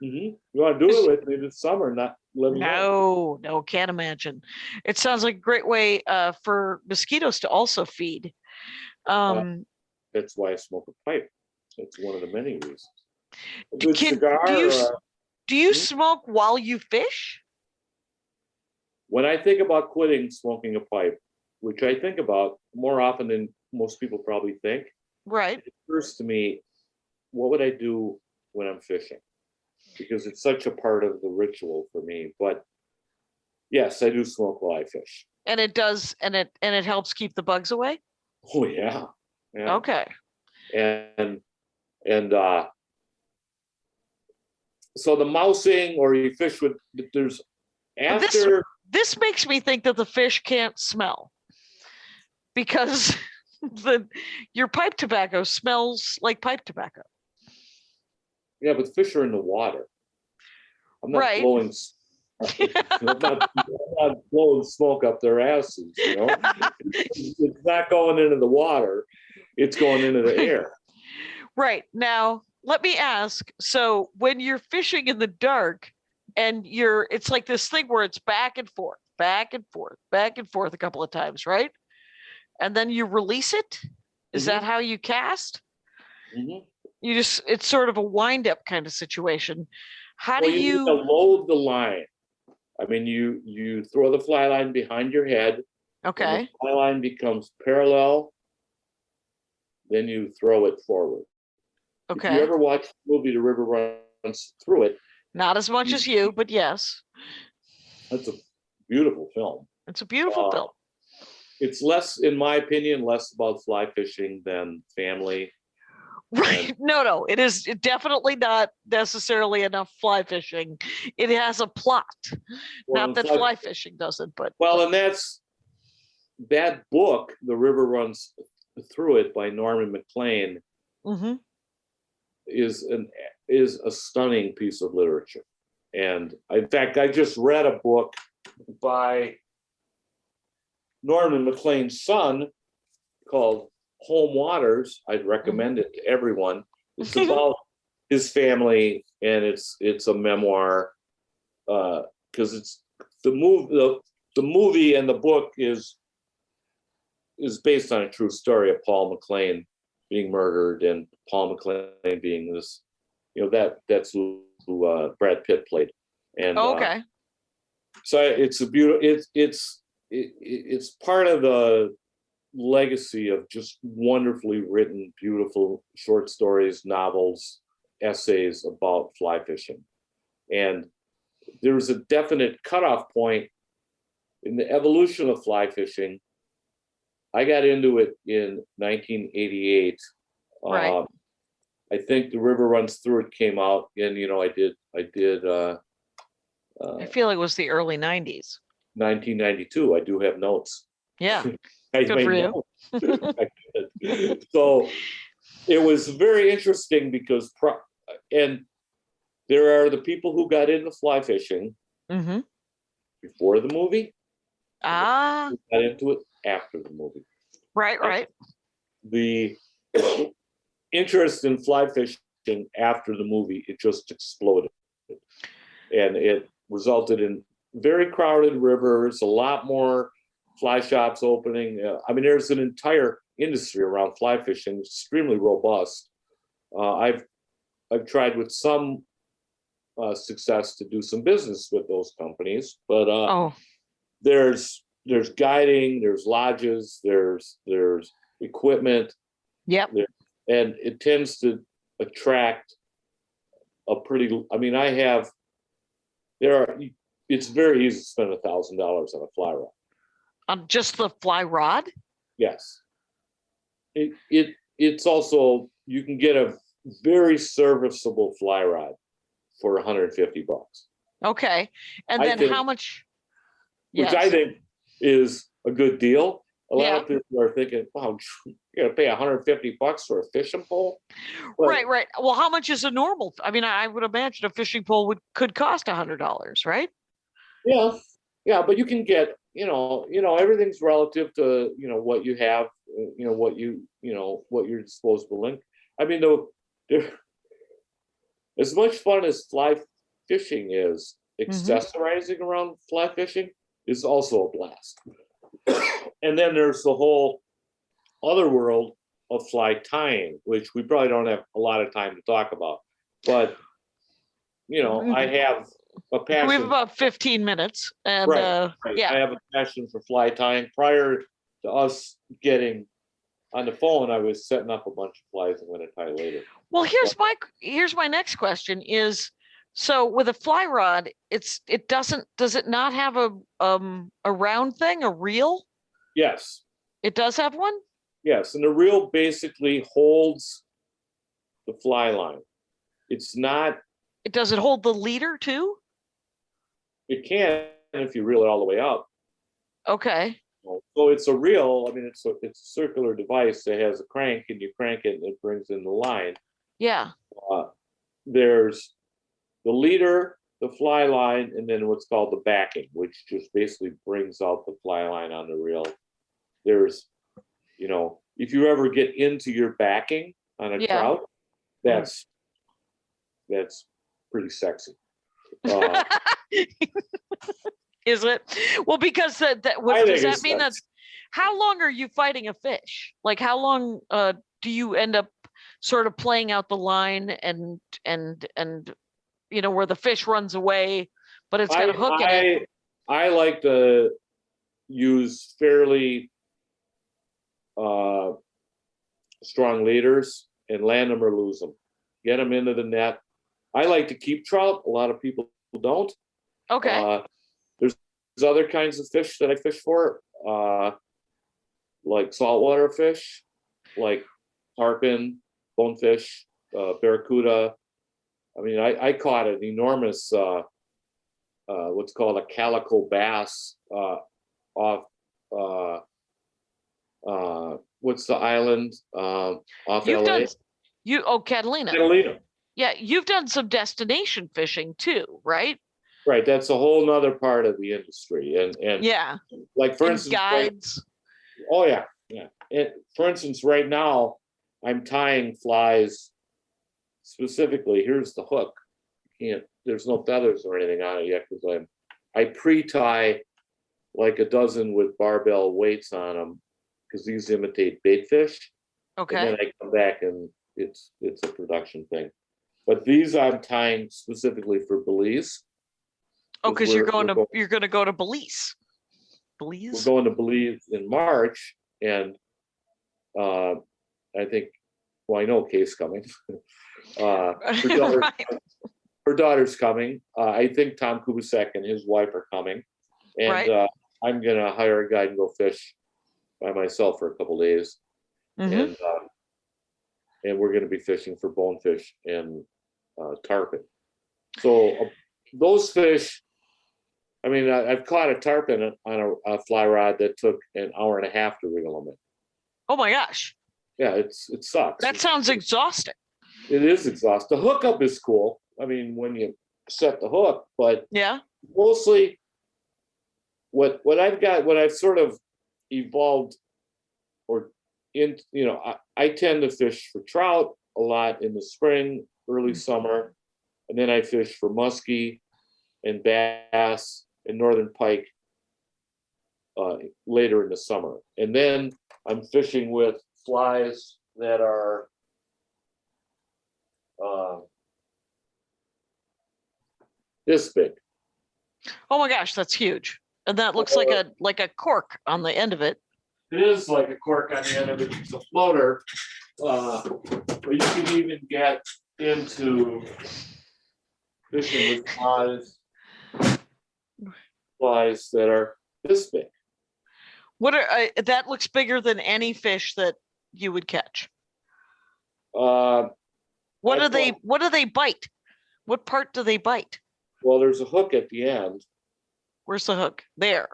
You want to do it with me this summer? Not let me know. No, can't imagine. It sounds like a great way for mosquitoes to also feed. That's why I smoke a pipe. That's one of the many reasons. A good do cigar. you smoke while you fish? When I think about quitting smoking a pipe, which I think about more often than most people probably think, Right. it occurs to me, what would I do when I'm fishing? Because it's such a part of the ritual for me. But yes, I do smoke while I fish. And it does, and it helps keep the bugs away? Oh yeah. Yeah. Okay. And so the mousing, or you fish with, there's But after this makes me think that the fish can't smell because your pipe tobacco smells like pipe tobacco. yeah, but fish are in the water. I'm not Right. blowing I'm not blowing smoke up their asses, It's not going into the water, it's going into the air. Right. Now, let me ask, so when you're fishing in the dark and it's like this thing where it's back and forth, back and forth, back and forth a couple of times, right? And then you release it? Is that how you cast? Mhm. It's sort of a wind up kind of situation. How Well, do you need to load the line. I mean, you throw the fly line behind your head. When Okay. the fly line becomes parallel, then you throw it forward. If you Okay. ever watch the movie The River Runs Through It, Not as much as you, but yes. that's a beautiful film. It's a beautiful film. It's less, in my opinion, less about fly fishing than family. Right. No, it is definitely not necessarily enough fly fishing. It has a plot. Well, Not that fly fishing doesn't, but well, and that book, The River Runs Through It by Norman MacLean, Mhm. is a stunning piece of literature. And in fact, I just read a book by Norman MacLean's son called Home Waters. I'd recommend it to everyone. It's about his family, and it's a memoir, because it's the movie and the book is based on a true story of Paul MacLean being murdered, and Paul MacLean being this, that's who Brad Pitt played. And Okay. so it's a beautiful. It's part of the legacy of just wonderfully written, beautiful short stories, novels, essays about fly fishing. And there's a definite cutoff point in the evolution of fly fishing. I got into it in 1988. Right. I think The River Runs Through It came out, and I did I feel it was the early 90s. 1992. I do have notes. Yeah. I Good made for you. notes. So it was very interesting because, and there are the people who got into fly fishing Mm-hmm. before the movie, Ah, who got into it after the movie. right. The interest in fly fishing after the movie, it just exploded. And it resulted in very crowded rivers, a lot more fly shops opening. I mean, there's an entire industry around fly fishing, extremely robust. I've tried with some success to do some business with those companies, but Oh, there's guiding, there's lodges, there's equipment, yep. and it tends to attract a pretty. I mean, it's very easy to spend $1,000 on a fly rod. On just the fly rod? Yes. It's also, you can get a very serviceable fly rod for $150. Okay. And I then think- how much? Which Yes. I think is a good deal. A lot Yeah. of people are thinking, wow, you're gonna pay $150 for a fishing pole? But Right. Well, how much is a normal? I mean, I would imagine a fishing pole could cost $100, right? yeah, but you can get, everything's relative to, what you have, what your disposable link. I mean, as much fun as fly fishing is, accessorizing around fly fishing is also a blast. And then there's the whole other world of fly tying, which we probably don't have a lot of time to talk about. But, I have a passion. We have about 15 minutes. And Right. yeah. I have a passion for fly tying. Prior to us getting on the phone, I was setting up a bunch of flies I'm going to tie later. Well, here's my next question is, so with a fly rod, does it not have a round thing, a reel? Yes. It does have one? Yes. And the reel basically holds the fly line. It's not. Does it hold the leader too? It can if you reel it all the way up. Okay. So it's a reel. I mean, it's a circular device that has a crank, and you crank it, and it brings in the line. Yeah. There's the leader, the fly line, and then what's called the backing, which just basically brings out the fly line on the reel. There's, if you ever get into your backing on a trout, that's pretty sexy. Is it? Well, because does that mean that? How long are you fighting a fish? Like, how long do you end up sort of playing out the line and where the fish runs away, but it's got a hook in it? I like to use fairly strong leaders and land them or lose them. Get them into the net. I like to keep trout. A lot of people don't. Okay. There's other kinds of fish that I fish for, like saltwater fish, like tarpon, bonefish, barracuda. I mean, I caught an enormous, what's called a calico bass off, what's the island off LA? Catalina. Catalina. Yeah, you've done some destination fishing too, right? Right, that's a whole nother part of the industry, and yeah, like for instance, guides. Oh yeah. And for instance, right now I'm tying flies specifically. Here's the hook. There's no feathers or anything on it yet because I pre-tie like a dozen with barbell weights on them because these imitate bait fish. Okay. And then I come back and it's a production thing. But these I'm tying specifically for Belize. Oh, because you're going to go to Belize. We're going to Belize in March, and I think, well, I know Kay's coming. Her daughter's coming. I think Tom Kubasek and his wife are coming, and right. I'm gonna hire a guide and go fish by myself for a couple days, and we're gonna be fishing for bonefish and tarpon. So those fish. I mean, I've caught a tarpon on a fly rod that took an hour and a half to reel them in. Oh my gosh! Yeah, it sucks. That sounds exhausting. It is exhausting. The hookup is cool. I mean, when you set the hook, but Yeah. mostly what I've sort of evolved or in, I tend to fish for trout a lot in the spring, early summer, and then I fish for muskie and bass and northern pike later in the summer. And then I'm fishing with flies that are this big. Oh my gosh, that's huge. And that looks like a cork on the end of it. It is like a cork on the end of it. It's a floater. But you can even get into fishing with flies that are this big. What are that looks bigger than any fish that you would catch. Uh, What I do they thought- what do they bite? What part do they bite? well, there's a hook at the end. Where's the hook? There.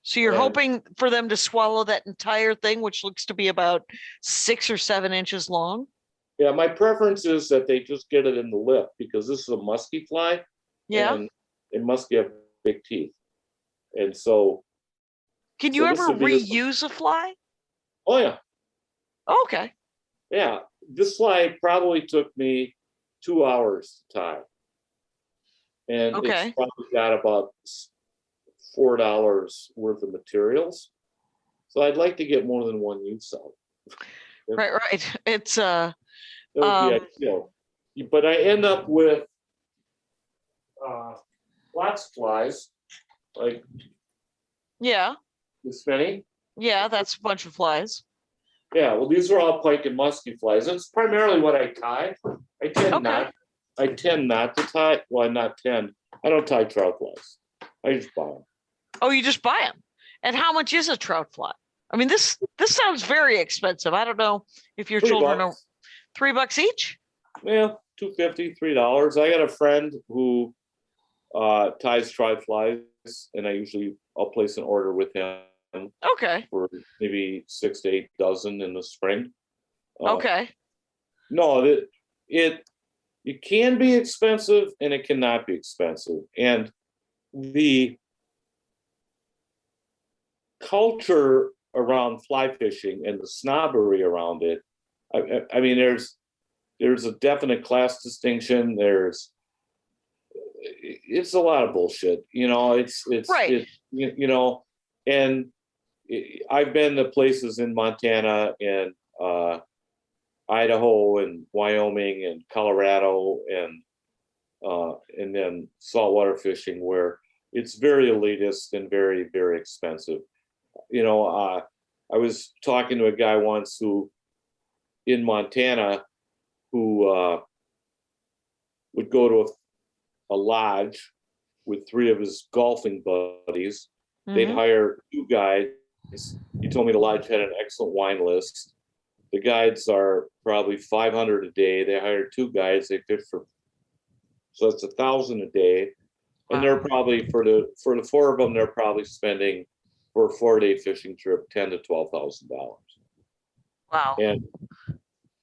So you're And- hoping for them to swallow that entire thing, which looks to be about 6 or 7 inches long. Yeah, my preference is that they just get it in the lip because this is a musky fly. Yeah. And it must have big teeth. And so, Can you so this ever would be this one. reuse a fly? oh yeah, Okay. yeah. This fly probably took me 2 hours to tie. And Okay. it's probably got about $4 worth of materials. So I'd like to get more than one use out. Right. It's That would be ideal. But I end up with lots of flies, like yeah. this many. Yeah, that's a bunch of flies. Yeah, well, these are all pike and musky flies. And it's primarily what I tie. I tend not to tie. Well, not tend. I don't tie trout flies. I just buy them. Oh, you just buy them. And how much is a trout fly? I mean, this sounds very expensive. I don't know if your children are $3 each. Yeah, $2.50, $3. I got a friend who ties trout flies, and I'll place an order with him Okay. for maybe 6 to 8 dozen in the spring. Okay. No, it can be expensive and it cannot be expensive. And the culture around fly fishing and the snobbery around it, I mean, there's a definite class distinction. It's a lot of bullshit, it's Right. and I've been to places in Montana and Idaho and Wyoming and Colorado and then saltwater fishing where it's very elitist and very, very expensive. I was talking to a guy once who in Montana who would go to a lodge with 3 of his golfing buddies. They'd Mhm. hire 2 guides. He told me the lodge had an excellent wine list. The guides are probably $500 a day. They hire 2 guides. They fish so it's $1,000 a day, and they're probably for the 4 of them, they're probably spending for a 4-day fishing trip $10,000 to $12,000. Wow. And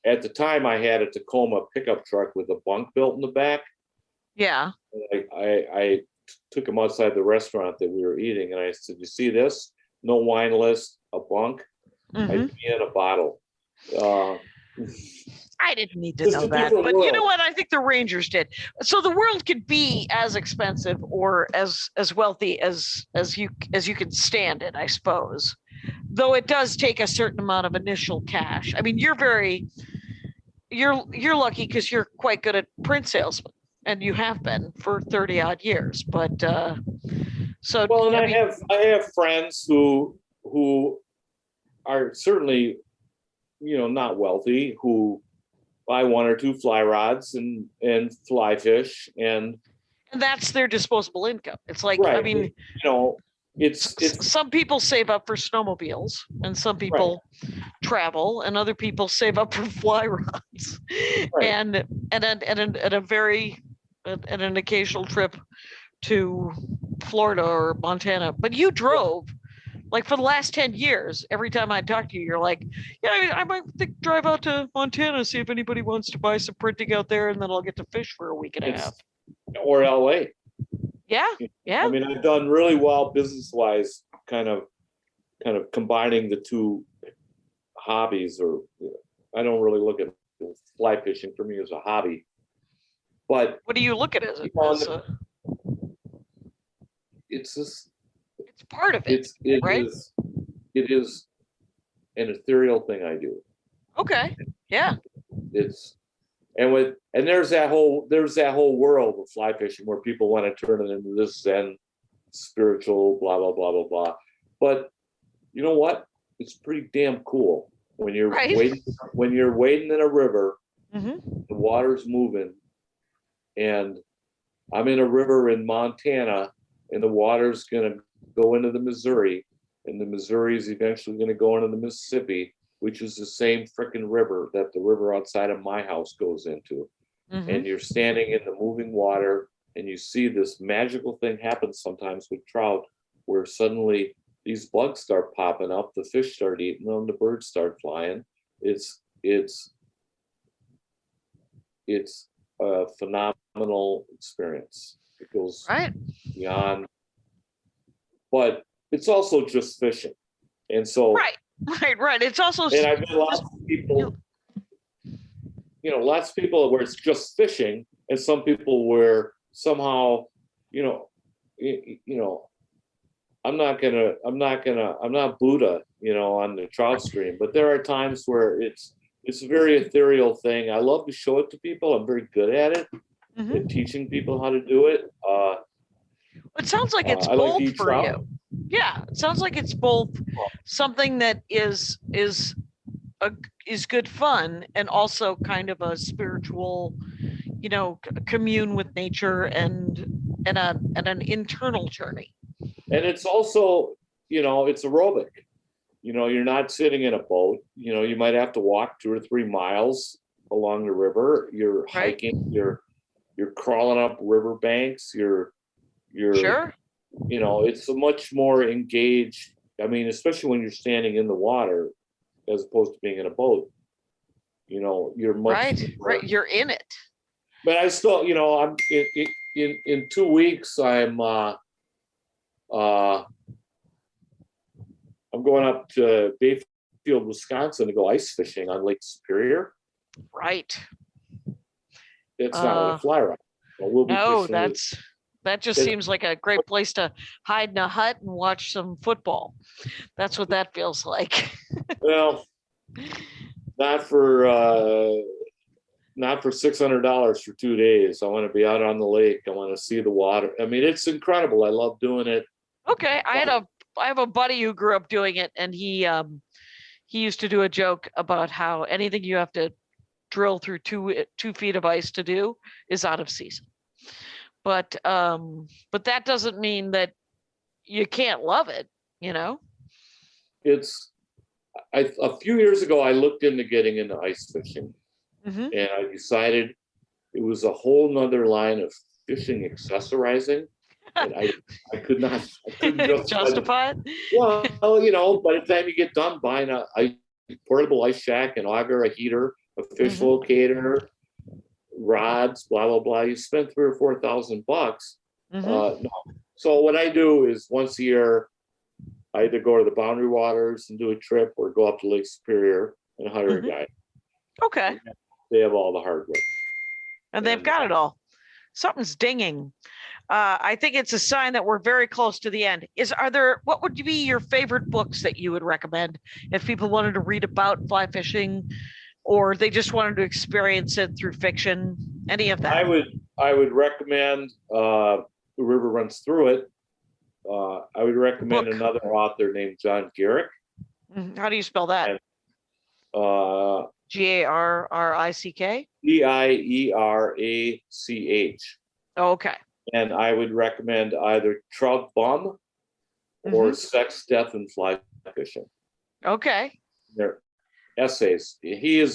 at the time, I had a Tacoma pickup truck with a bunk built in the back. Yeah. I took him outside the restaurant that we were eating, and I said, "You see this? No wine list, a bunk. Mhm. I'd be in a bottle." I didn't need to It's know a that, different but you world. know what? I think the Rangers did. So the world could be as expensive or as wealthy as you can stand it, I suppose. Though it does take a certain amount of initial cash. I mean, you're lucky because you're quite good at print salesman, and you have been for 30 odd years. But so Well, and I I mean, have friends who are certainly, not wealthy, who buy 1 or 2 fly rods and fly fish, and that's their disposable income. It's like, right. I mean, it's some people save up for snowmobiles, and some people travel, and other people save up for fly rods, Right. and an occasional trip to Florida or Montana. But you drove Like for the last 10 years, every time I talk to you, you're like, yeah, I might drive out to Montana, see if anybody wants to buy some printing out there, and then I'll get to fish for a week and a half. Or LA. Yeah, yeah. I mean, I've done really well business-wise, kind of combining the two hobbies. Or I don't really look at fly fishing for me as a hobby, but What do you look at as it's just it's part of it, right? It is an ethereal thing I do. Okay. Yeah. And there's that whole world of fly fishing where people want to turn it into this Zen spiritual blah blah blah blah blah. But you know what? It's pretty damn cool when you're wading in a river, the water's moving, and I'm in a river in Montana, and the water's gonna go into the Missouri, and the Missouri is eventually gonna go into the Mississippi, which is the same freaking river that the river outside of my house goes into. And you're standing in the moving water, and you see this magical thing happen sometimes with trout, where suddenly these bugs start popping up, the fish start eating them, the birds start flying. It's a phenomenal experience. It goes beyond, but it's also just fishing. And so Right. It's also, and I've met lots of people, lots of people where it's just fishing, and some people where somehow, I'm not Buddha, on the trout stream, but there are times where it's a very ethereal thing. I love to show it to people. I'm very good at it, at teaching people how to do it. It sounds like it's both for you. Yeah, it sounds like it's both something that is good fun and also kind of a spiritual, commune with nature and an internal journey. And it's also, it's aerobic. You're not sitting in a boat. You might have to walk 2 or 3 miles along the river. You're hiking. You're crawling up river banks. You're sure. It's a much more engaged. I mean, especially when you're standing in the water, as opposed to being in a boat. You're much right. You're in it. But I still, I'm in 2 weeks. I'm going up to Bayfield, Wisconsin to go ice fishing on Lake Superior. Right. It's not a fly rod. We'll be that just seems like a great place to hide in a hut and watch some football. That's what that feels like. Well, not for $600 for 2 days. I want to be out on the lake. I want to see the water. I mean, it's incredible. I love doing it. Okay, I have a buddy who grew up doing it, and he used to do a joke about how anything you have to drill through 2 feet of ice to do is out of season. But that doesn't mean that you can't love it, It's a few years ago I looked into getting into ice fishing, and I decided it was a whole nother line of fishing accessorizing. And I couldn't just justify it. Well, by the time you get done buying a portable ice shack, an auger, a heater, a fish locator, rods, blah blah blah, you spend $3,000 or $4,000. No. So what I do is once a year, I either go to the Boundary Waters and do a trip, or go up to Lake Superior and hire a guide. Okay. They have all the hardware, and they've got it all. Something's dinging. I think it's a sign that we're very close to the end. What would be your favorite books that you would recommend if people wanted to read about fly fishing, or they just wanted to experience it through fiction? Any of that? I would recommend The River Runs Through It. I would recommend another author named John Garrick. How do you spell that? Garrick? Dierach. Oh, okay. And I would recommend either Trout Bum or Sex, Death, and Fly Fishing. Okay. They're essays. He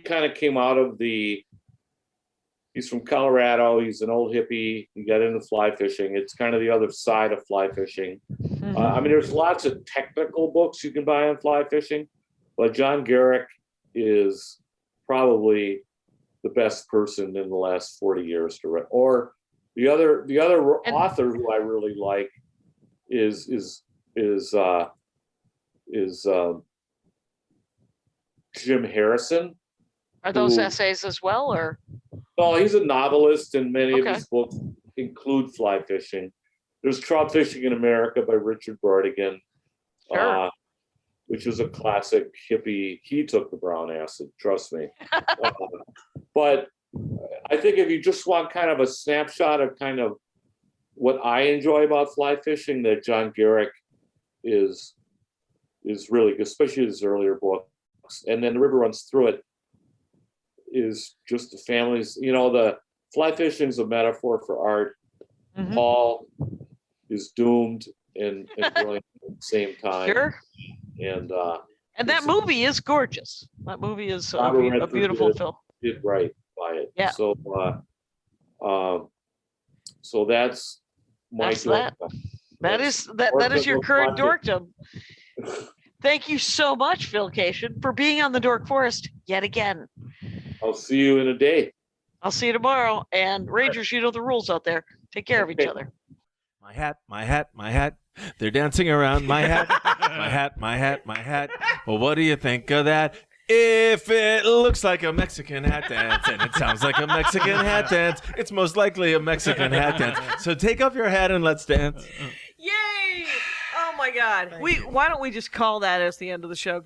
kind of came out of he's from Colorado. He's an old hippie. He got into fly fishing. It's kind of the other side of fly fishing. I mean, there's lots of technical books you can buy on fly fishing, but John Garrick is probably the best person in the last 40 years to write. Or the other author who I really like is Jim Harrison. Are those essays as well, or? Well, he's a novelist, and many of Okay. his books include fly fishing. There's Trout Fishing in America by Richard Bardigan, Sure. which was a classic hippie. He took the brown acid, trust me. But I think if you just want kind of a snapshot of kind of what I enjoy about fly fishing, that John Garrick is really good, especially his earlier books. And then The River Runs Through It is just the families. You know, the fly fishing is a metaphor for art. Mhm. Paul is doomed and brilliant at the same time. Sure. And that movie is gorgeous. That movie is a, Robert a Redford beautiful film. did right by it. Yeah. So so that's my That's that. That is your current dorkdom. Thank you so much, Phil Kashian, for being on the Dork Forest yet again. I'll see you in a day. I'll see you tomorrow. And Rangers, you know the rules out there. Take care of each Okay. other. My hat, my hat, my hat. They're dancing around my hat, my hat, my hat, my hat. Well, what do you think of that? If it looks like a Mexican hat dance and it sounds like a Mexican hat dance, it's most likely a Mexican hat dance. So take off your hat and let's dance. Yay! Oh my God. Why don't we just call that as the end of the show?